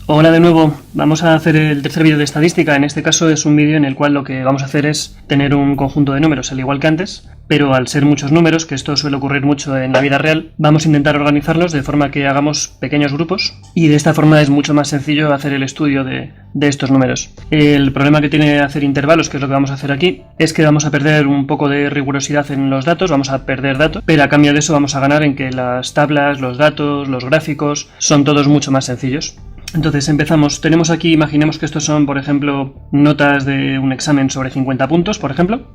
Hola de nuevo, vamos a hacer el tercer vídeo de estadística. En este caso es un vídeo en el cual lo que vamos a hacer es tener un conjunto de números al igual que antes, pero al ser muchos números, que esto suele ocurrir mucho en la vida real, vamos a intentar organizarlos de forma que hagamos pequeños grupos y de esta forma es mucho más sencillo hacer el estudio de estos números. El problema que tiene hacer intervalos, que es lo que vamos a hacer aquí, es que vamos a perder un poco de rigurosidad en los datos, vamos a perder datos, pero a cambio de eso vamos a ganar en que las tablas, los datos, los gráficos, son todos mucho más sencillos. Entonces empezamos, tenemos aquí, imaginemos que estos son, por ejemplo, notas de un examen sobre 50 puntos, por ejemplo.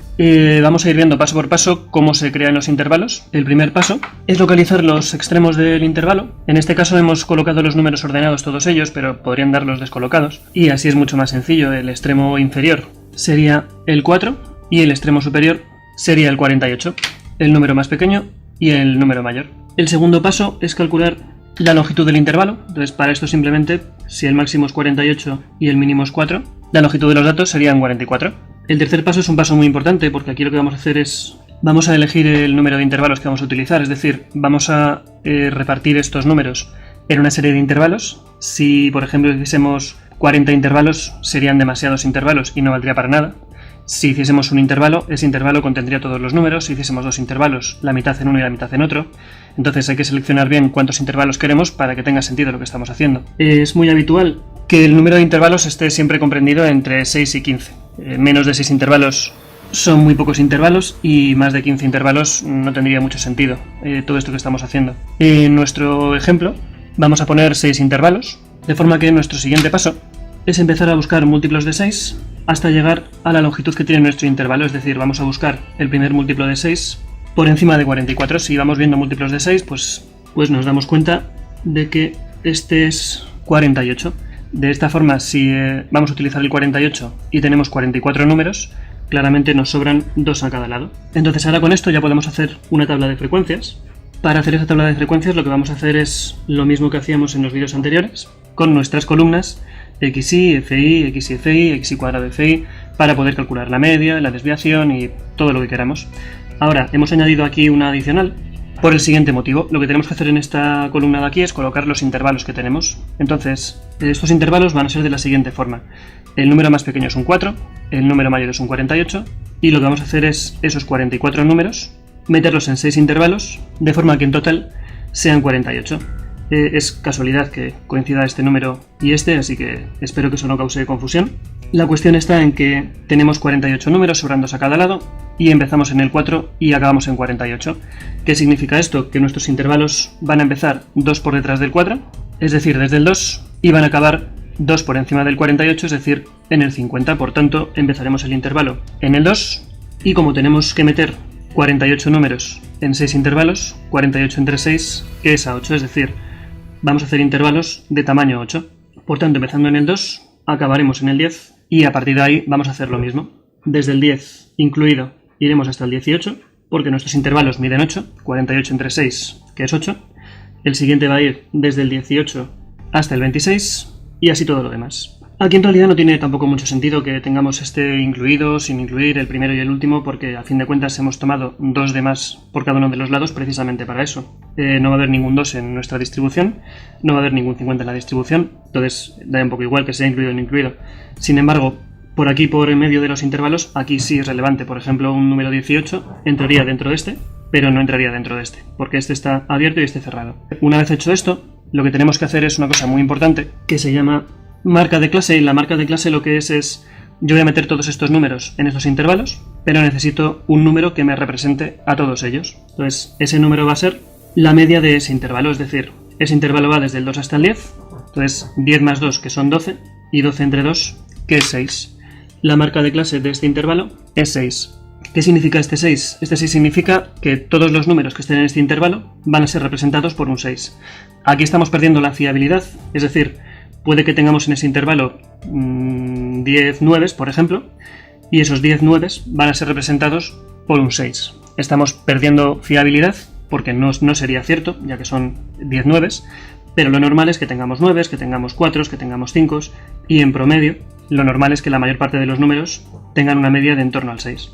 Vamos a ir viendo paso por paso cómo se crean los intervalos. El primer paso es localizar los extremos del intervalo. En este caso hemos colocado los números ordenados todos ellos, pero podrían darlos descolocados. Y así es mucho más sencillo. El extremo inferior sería el 4 y el extremo superior sería el 48. El número más pequeño y el número mayor. El segundo paso es calcular la longitud del intervalo. Entonces para esto simplemente, si el máximo es 48 y el mínimo es 4, la longitud de los datos serían 44. El tercer paso es un paso muy importante porque aquí lo que vamos a hacer es, vamos a elegir el número de intervalos que vamos a utilizar, es decir, vamos a repartir estos números en una serie de intervalos. Si por ejemplo hiciésemos 40 intervalos serían demasiados intervalos y no valdría para nada. Si hiciésemos un intervalo, ese intervalo contendría todos los números. Si hiciésemos dos intervalos, la mitad en uno y la mitad en otro. Entonces hay que seleccionar bien cuántos intervalos queremos para que tenga sentido lo que estamos haciendo. Es muy habitual que el número de intervalos esté siempre comprendido entre 6 y 15. Menos de 6 intervalos son muy pocos intervalos y más de 15 intervalos no tendría mucho sentido todo esto que estamos haciendo. En nuestro ejemplo vamos a poner 6 intervalos, de forma que nuestro siguiente paso es empezar a buscar múltiplos de 6 hasta llegar a la longitud que tiene nuestro intervalo, es decir, vamos a buscar el primer múltiplo de 6 por encima de 44. Si vamos viendo múltiplos de 6, pues nos damos cuenta de que este es 48. De esta forma, si vamos a utilizar el 48 y tenemos 44 números, claramente nos sobran 2 a cada lado. Entonces ahora con esto ya podemos hacer una tabla de frecuencias. Para hacer esa tabla de frecuencias lo que vamos a hacer es lo mismo que hacíamos en los vídeos anteriores, con nuestras columnas XY, FI, XY, XY cuadrado FI, para poder calcular la media, la desviación y todo lo que queramos. Ahora, hemos añadido aquí una adicional por el siguiente motivo. Lo que tenemos que hacer en esta columna de aquí es colocar los intervalos que tenemos. Entonces, estos intervalos van a ser de la siguiente forma. El número más pequeño es un 4, el número mayor es un 48, y lo que vamos a hacer es esos 44 números, meterlos en 6 intervalos, de forma que en total sean 48. Es casualidad que coincida este número y este, así que espero que eso no cause confusión. La cuestión está en que tenemos 48 números sobrando a cada lado y empezamos en el 4 y acabamos en 48. ¿Qué significa esto? Que nuestros intervalos van a empezar 2 por detrás del 4, es decir, desde el 2, y van a acabar 2 por encima del 48, es decir, en el 50. Por tanto, empezaremos el intervalo en el 2 y como tenemos que meter 48 números en 6 intervalos, 48 entre 6 es a 8, es decir, vamos a hacer intervalos de tamaño 8. Por tanto, empezando en el 2, acabaremos en el 10 y a partir de ahí vamos a hacer lo mismo. Desde el 10 incluido iremos hasta el 18, porque nuestros intervalos miden 8, 48 entre 6, que es 8. El siguiente va a ir desde el 18 hasta el 26 y así todo lo demás. Aquí en realidad no tiene tampoco mucho sentido que tengamos este incluido sin incluir el primero y el último, porque a fin de cuentas hemos tomado 2 de más por cada uno de los lados precisamente para eso. No va a haber ningún 2 en nuestra distribución, no va a haber ningún 50 en la distribución, entonces da un poco igual que sea incluido o no incluido. Sin embargo, por aquí, por en medio de los intervalos, aquí sí es relevante. Por ejemplo, un número 18 entraría dentro de este, pero no entraría dentro de este, porque este está abierto y este cerrado. Una vez hecho esto, lo que tenemos que hacer es una cosa muy importante que se llama marca de clase, y la marca de clase lo que es yo voy a meter todos estos números en estos intervalos, pero necesito un número que me represente a todos ellos. Entonces, ese número va a ser la media de ese intervalo, es decir, ese intervalo va desde el 2 hasta el 10, entonces 10 más 2, que son 12, y 12 entre 2, que es 6. La marca de clase de este intervalo es 6. ¿Qué significa este 6? Este 6 significa que todos los números que estén en este intervalo van a ser representados por un 6. Aquí estamos perdiendo la fiabilidad, es decir, puede que tengamos en ese intervalo 10 nueves, por ejemplo, y esos 10 nueves van a ser representados por un 6. Estamos perdiendo fiabilidad porque no sería cierto, ya que son 10 nueves, pero lo normal es que tengamos 9, que tengamos 4, que tengamos 5, y en promedio lo normal es que la mayor parte de los números tengan una media de en torno al 6.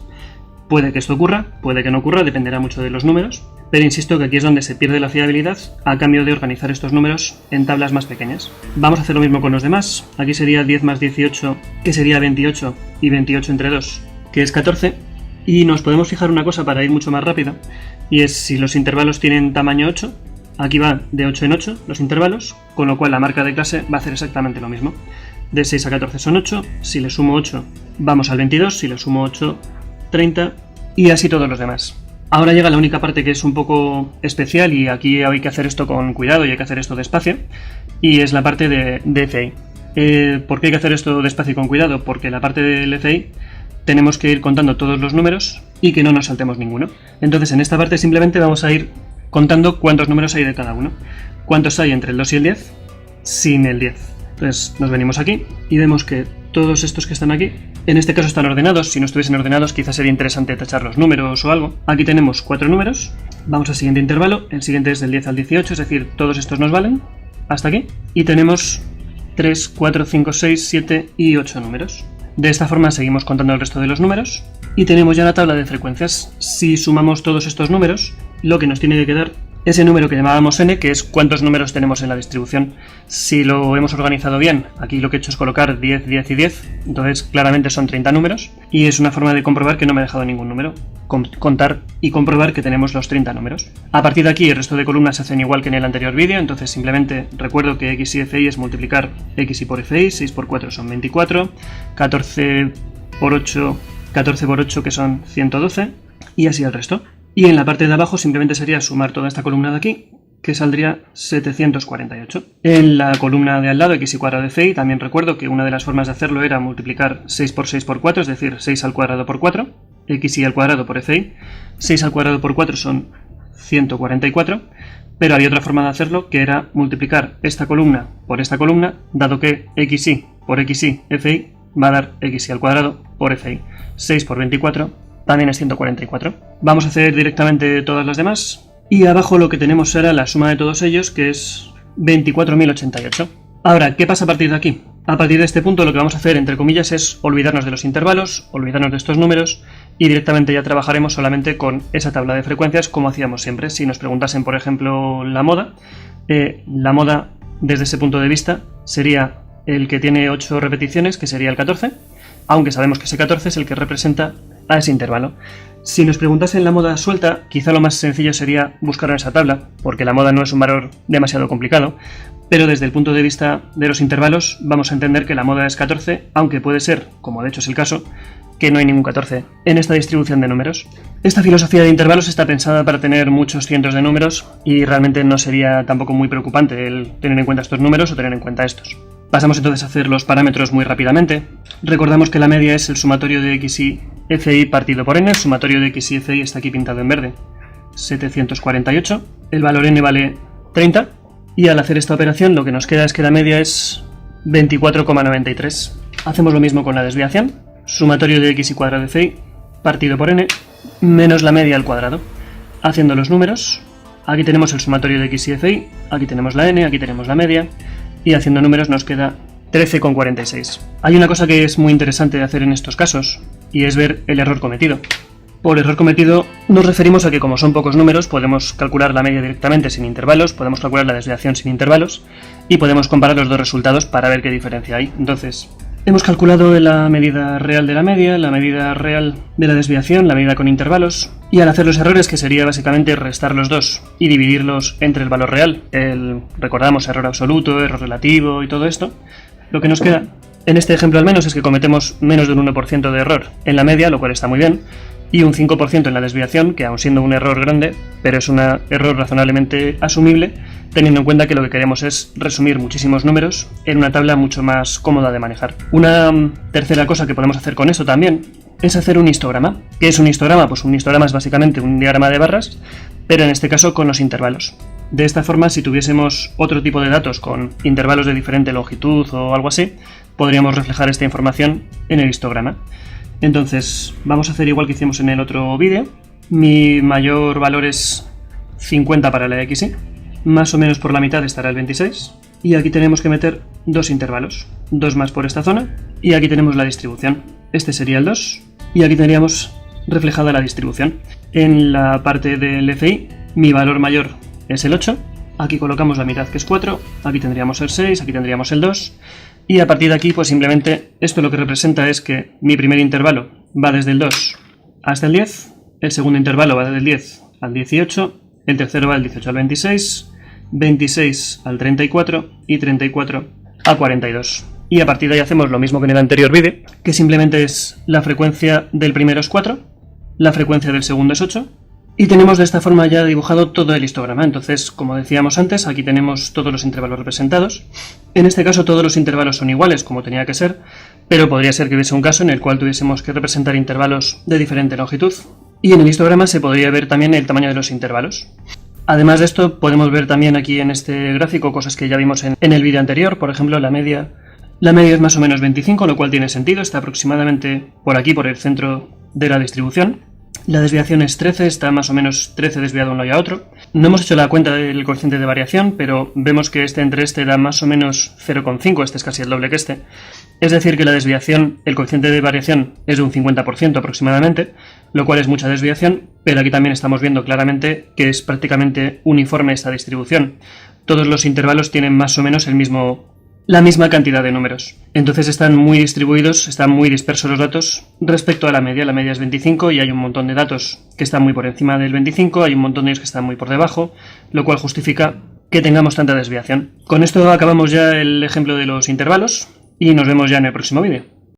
Puede que esto ocurra, puede que no ocurra, dependerá mucho de los números, pero insisto que aquí es donde se pierde la fiabilidad a cambio de organizar estos números en tablas más pequeñas. Vamos a hacer lo mismo con los demás. Aquí sería 10 más 18, que sería 28, y 28 entre 2, que es 14, y nos podemos fijar una cosa para ir mucho más rápido, y es si los intervalos tienen tamaño 8, aquí va de 8 en 8 los intervalos, con lo cual la marca de clase va a hacer exactamente lo mismo. De 6 a 14 son 8, si le sumo 8 vamos al 22, si le sumo 8, 30, y así todos los demás. Ahora llega la única parte que es un poco especial, y aquí hay que hacer esto con cuidado y hay que hacer esto despacio, y es la parte de FI. ¿Por qué hay que hacer esto despacio y con cuidado? Porque la parte del FI tenemos que ir contando todos los números y que no nos saltemos ninguno. Entonces en esta parte simplemente vamos a ir contando cuántos números hay de cada uno. Cuántos hay entre el 2 y el 10 sin el 10. Entonces nos venimos aquí y vemos que todos estos que están aquí, en este caso están ordenados. Si no estuviesen ordenados quizás sería interesante tachar los números o algo. Aquí tenemos 4 números. Vamos al siguiente intervalo. El siguiente es del 10 al 18, es decir, todos estos nos valen hasta aquí. Y tenemos 3, 4, 5, 6, 7 y 8 números. De esta forma seguimos contando el resto de los números y tenemos ya la tabla de frecuencias. Si sumamos todos estos números, lo que nos tiene que quedar ese número que llamábamos n, que es cuántos números tenemos en la distribución. Si lo hemos organizado bien, aquí lo que he hecho es colocar 10, 10 y 10, entonces claramente son 30 números, y es una forma de comprobar que no me he dejado ningún número, contar y comprobar que tenemos los 30 números. A partir de aquí el resto de columnas se hacen igual que en el anterior vídeo, entonces simplemente recuerdo que x y fi es multiplicar x y por fi, 6 por 4 son 24, 14 por 8 que son 112, y así el resto. Y en la parte de abajo simplemente sería sumar toda esta columna de aquí, que saldría 748. En la columna de al lado, x y cuadrado de fi, también recuerdo que una de las formas de hacerlo era multiplicar 6 por 6 por 4, es decir, 6 al cuadrado por 4, x y al cuadrado por fi. 6 al cuadrado por 4 son 144, pero había otra forma de hacerlo, que era multiplicar esta columna por esta columna, dado que xy por xy fi va a dar xy al cuadrado por fi. 6 por 24 también es 144. Vamos a hacer directamente todas las demás. Y abajo lo que tenemos será la suma de todos ellos, que es 24.088. Ahora, ¿qué pasa a partir de aquí? A partir de este punto lo que vamos a hacer, entre comillas, es olvidarnos de los intervalos, olvidarnos de estos números, y directamente ya trabajaremos solamente con esa tabla de frecuencias como hacíamos siempre. Si nos preguntasen, por ejemplo, la moda desde ese punto de vista sería el que tiene 8 repeticiones, que sería el 14, aunque sabemos que ese 14 es el que representa a ese intervalo. Si nos preguntasen la moda suelta, quizá lo más sencillo sería buscar en esa tabla, porque la moda no es un valor demasiado complicado, pero desde el punto de vista de los intervalos vamos a entender que la moda es 14, aunque puede ser, como de hecho es el caso, que no hay ningún 14 en esta distribución de números. Esta filosofía de intervalos está pensada para tener muchos cientos de números y realmente no sería tampoco muy preocupante el tener en cuenta estos números o tener en cuenta estos. Pasamos entonces a hacer los parámetros muy rápidamente. Recordamos que la media es el sumatorio de x y fi partido por n. El sumatorio de x y fi está aquí pintado en verde. 748. El valor n vale 30. Y al hacer esta operación lo que nos queda es que la media es 24,93. Hacemos lo mismo con la desviación. Sumatorio de x y cuadrado de fi partido por n menos la media al cuadrado. Haciendo los números, aquí tenemos el sumatorio de x y fi, aquí tenemos la n, aquí tenemos la media, y haciendo números nos queda 13,46. Hay una cosa que es muy interesante de hacer en estos casos, y es ver el error cometido. Por error cometido nos referimos a que como son pocos números podemos calcular la media directamente sin intervalos, podemos calcular la desviación sin intervalos, y podemos comparar los dos resultados para ver qué diferencia hay. Entonces, hemos calculado la medida real de la media, la medida real de la desviación, la medida con intervalos, y al hacer los errores, que sería básicamente restar los dos y dividirlos entre el valor real, recordamos error absoluto, error relativo y todo esto, lo que nos queda, en este ejemplo al menos, es que cometemos menos de un 1% de error en la media, lo cual está muy bien, y un 5% en la desviación, que aun siendo un error grande, pero es un error razonablemente asumible, teniendo en cuenta que lo que queremos es resumir muchísimos números en una tabla mucho más cómoda de manejar. Una tercera cosa que podemos hacer con esto también es hacer un histograma. ¿Qué es un histograma? Pues un histograma es básicamente un diagrama de barras, pero en este caso con los intervalos. De esta forma, si tuviésemos otro tipo de datos con intervalos de diferente longitud o algo así, podríamos reflejar esta información en el histograma. Entonces, vamos a hacer igual que hicimos en el otro vídeo. Mi mayor valor es 50 para la xy, más o menos por la mitad estará el 26, y aquí tenemos que meter dos intervalos, 2 más por esta zona, y aquí tenemos la distribución. Este sería el 2, y aquí tendríamos reflejada la distribución. En la parte del FI, mi valor mayor es el 8, aquí colocamos la mitad que es 4, aquí tendríamos el 6, aquí tendríamos el 2, y a partir de aquí pues simplemente esto lo que representa es que mi primer intervalo va desde el 2 hasta el 10, el segundo intervalo va desde el 10 al 18, el tercero va del 18 al 26, 26 al 34 y 34 a 42. Y a partir de ahí hacemos lo mismo que en el anterior vídeo, que simplemente es la frecuencia del primero es 4, la frecuencia del segundo es 8, y tenemos de esta forma ya dibujado todo el histograma. Entonces, como decíamos antes, aquí tenemos todos los intervalos representados. En este caso todos los intervalos son iguales, como tenía que ser, pero podría ser que hubiese un caso en el cual tuviésemos que representar intervalos de diferente longitud. Y en el histograma se podría ver también el tamaño de los intervalos. Además de esto, podemos ver también aquí en este gráfico cosas que ya vimos en el vídeo anterior. Por ejemplo, la media es más o menos 25, lo cual tiene sentido, está aproximadamente por aquí, por el centro de la distribución. La desviación es 13, está más o menos 13 desviado de un lado y a otro. No hemos hecho la cuenta del coeficiente de variación, pero vemos que entre este da más o menos 0,5, este es casi el doble que este. Es decir, que la desviación, el coeficiente de variación es de un 50% aproximadamente, lo cual es mucha desviación, pero aquí también estamos viendo claramente que es prácticamente uniforme esta distribución. Todos los intervalos tienen más o menos la misma cantidad de números. Entonces están muy distribuidos, están muy dispersos los datos respecto a la media. La media es 25 y hay un montón de datos que están muy por encima del 25, hay un montón de ellos que están muy por debajo, lo cual justifica que tengamos tanta desviación. Con esto acabamos ya el ejemplo de los intervalos y nos vemos ya en el próximo vídeo.